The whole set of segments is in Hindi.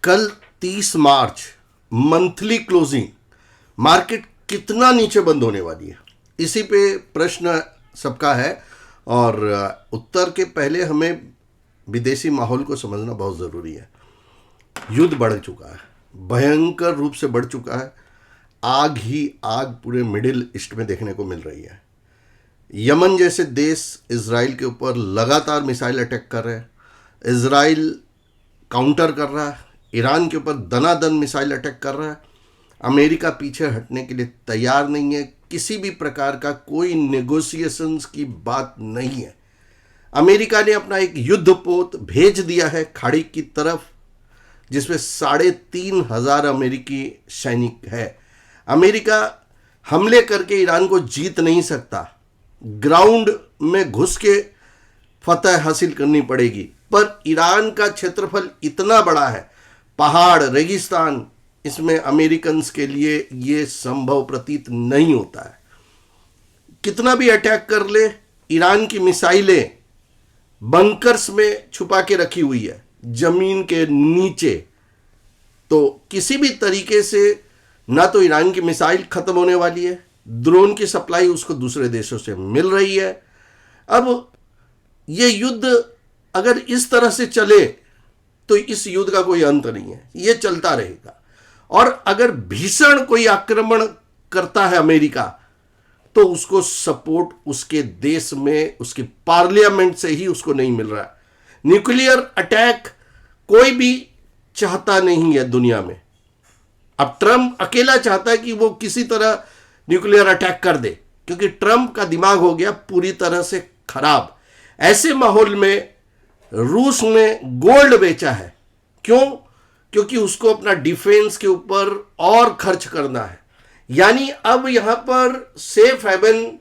कल 30 मार्च मंथली क्लोजिंग, मार्केट कितना नीचे बंद होने वाली है, इसी पे प्रश्न सबका है। और उत्तर के पहले हमें विदेशी माहौल को समझना बहुत ज़रूरी है। युद्ध बढ़ चुका है, भयंकर रूप से बढ़ चुका है। आग ही आग पूरे मिडिल ईस्ट में देखने को मिल रही है। यमन जैसे देश इजराइल के ऊपर लगातार मिसाइल अटैक कर रहे हैं, इजराइल काउंटर कर रहा है, ईरान के ऊपर दनादन मिसाइल अटैक कर रहा है। अमेरिका पीछे हटने के लिए तैयार नहीं है, किसी भी प्रकार का कोई नेगोशिएशंस की बात नहीं है। अमेरिका ने अपना एक युद्धपोत भेज दिया है खाड़ी की तरफ, जिसमें 3,500 अमेरिकी सैनिक है। अमेरिका हमले करके ईरान को जीत नहीं सकता, ग्राउंड में घुस के फतह हासिल करनी पड़ेगी। पर ईरान का क्षेत्रफल इतना बड़ा है, पहाड़, रेगिस्तान, इसमें अमेरिकन्स के लिए ये संभव प्रतीत नहीं होता है। कितना भी अटैक कर ले, ईरान की मिसाइलें बंकर्स में छुपा के रखी हुई है, जमीन के नीचे। तो किसी भी तरीके से ना तो ईरान की मिसाइल खत्म होने वाली है, ड्रोन की सप्लाई उसको दूसरे देशों से मिल रही है। अब ये युद्ध अगर इस तरह से चले तो इस युद्ध का कोई अंत नहीं है, ये चलता रहेगा। और अगर भीषण कोई आक्रमण करता है अमेरिका, तो उसको सपोर्ट उसके देश में, उसके पार्लियामेंट से ही उसको नहीं मिल रहा है। न्यूक्लियर अटैक कोई भी चाहता नहीं है दुनिया में। अब ट्रंप अकेला चाहता है कि वो किसी तरह न्यूक्लियर अटैक कर दे, क्योंकि ट्रंप का दिमाग हो गया पूरी तरह से खराब। ऐसे माहौल में रूस ने गोल्ड बेचा है। क्यों? क्योंकि उसको अपना डिफेंस के ऊपर और खर्च करना है। यानी अब यहां पर सेफ हेवन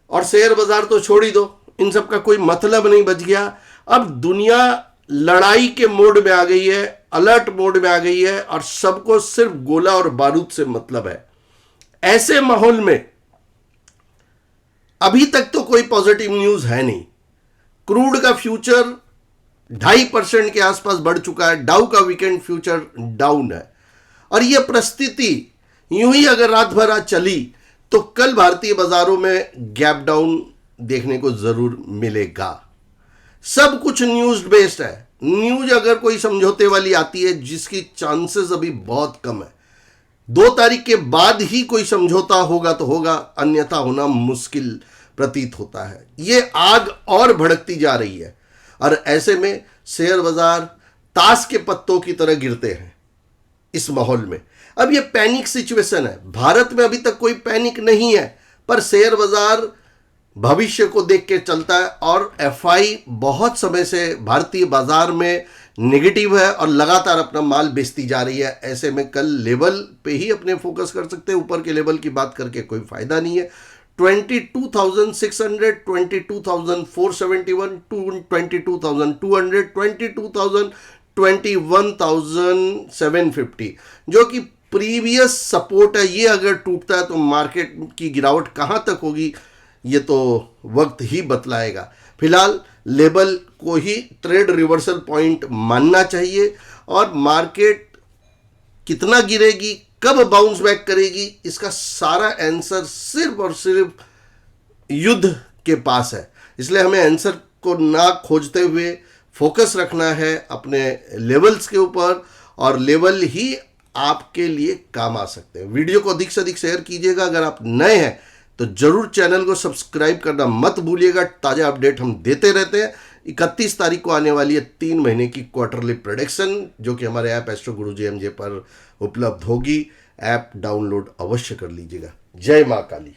और शेयर बाजार तो छोड़ ही दो, इन सब का कोई मतलब नहीं बच गया। अब दुनिया लड़ाई के मोड में आ गई है, अलर्ट मोड में आ गई है, और सबको सिर्फ गोला और बारूद से मतलब है। ऐसे माहौल में अभी तक तो कोई पॉजिटिव न्यूज है नहीं। क्रूड का फ्यूचर 2.5% के आसपास बढ़ चुका है, डाउ का वीकेंड फ्यूचर डाउन है। और यह परिस्थिति यूं ही अगर रात भर आज चली तो कल भारतीय बाजारों में गैप डाउन देखने को जरूर मिलेगा। सब कुछ न्यूज बेस्ड है। न्यूज अगर कोई समझौते वाली आती है, जिसकी चांसेस अभी बहुत कम है, 2 तारीख के बाद ही कोई समझौता होगा तो होगा, अन्यथा होना मुश्किल प्रतीत होता है। ये आग और भड़कती जा रही है, और ऐसे में शेयर बाजार ताश के पत्तों की तरह गिरते हैं इस माहौल में। अब ये पैनिक सिचुएशन है। भारत में अभी तक कोई पैनिक नहीं है, पर शेयर बाजार भविष्य को देख के चलता है, और एफआई बहुत समय से भारतीय बाजार में नेगेटिव है और लगातार अपना माल बेचती जा रही है। ऐसे में कल लेवल पे ही अपने फोकस कर सकते हैं, ऊपर के लेवल की बात करके कोई फायदा नहीं है। 22,600, 22,471, 22,200, 22,000, 21,750 जो कि प्रीवियस सपोर्ट है। ये अगर टूटता है तो मार्केट की गिरावट कहां तक होगी, ये तो वक्त ही बतलाएगा। फिलहाल लेवल को ही ट्रेड रिवर्सल पॉइंट मानना चाहिए, और मार्केट कितना गिरेगी, कब बाउंस बैक करेगी, इसका सारा आंसर सिर्फ और सिर्फ युद्ध के पास है। इसलिए हमें आंसर को ना खोजते हुए फोकस रखना है अपने लेवल्स के ऊपर, और लेवल ही आपके लिए काम आ सकते हैं। वीडियो को अधिक से अधिक शेयर कीजिएगा। अगर आप नए हैं तो जरूर चैनल को सब्सक्राइब करना मत भूलिएगा। ताज़ा अपडेट हम देते रहते हैं। 31 तारीख को आने वाली है 3 महीने की क्वार्टरली प्रेडिक्शन, जो कि हमारे ऐप एस्ट्रो गुरु JMJ पर उपलब्ध होगी। ऐप डाउनलोड अवश्य कर लीजिएगा। जय मां काली।